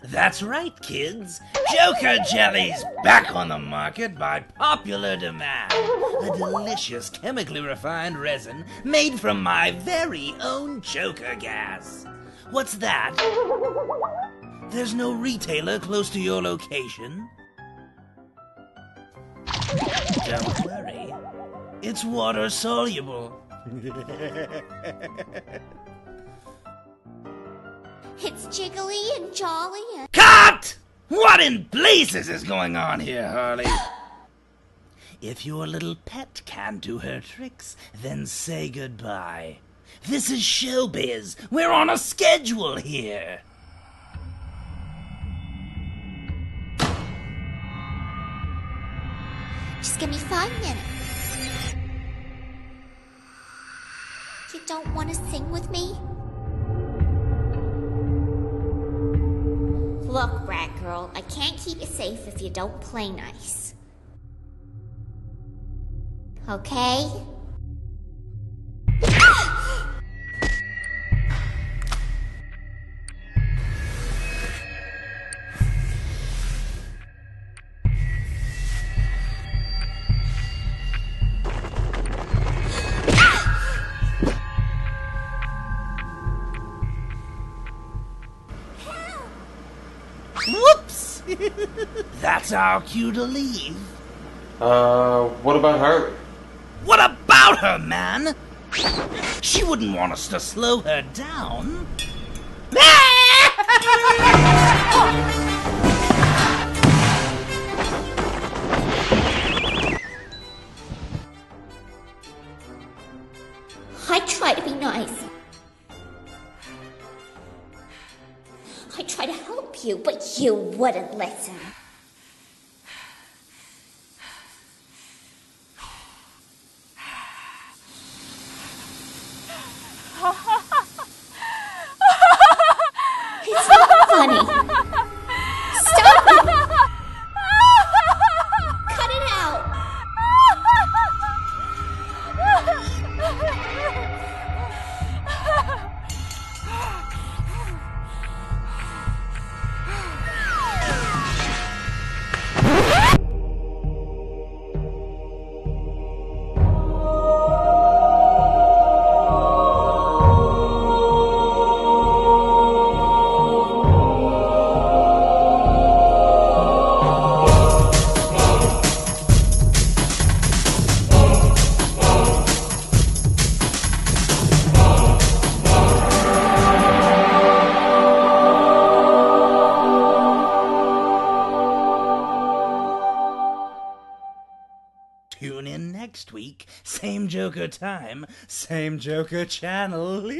That's right, kids. Joker Jelly's back on the market by popular demand. A delicious chemically refined resin made from my very own Joker gas. What's that? There's no retailer close to your location? Don't worry. It's water soluble. It's jiggly and jolly and... Cut! What in blazes is going on here, Harley? If your little pet can't do her tricks, then say goodbye. This is showbiz. We're on a schedule here. Just give me 5 minutes. You don't want to sing with me? Look, Batgirl, I can't keep you safe if you don't play nice. Okay? Whoops! That's our cue to leave. What about Harley? What about her, man? She wouldn't want us to slow her down. I try to be nice. I try to help you, but you wouldn't listen. It's not funny. Stop it! Cut it out! Tune in next week. Same Joker time, same Joker channel.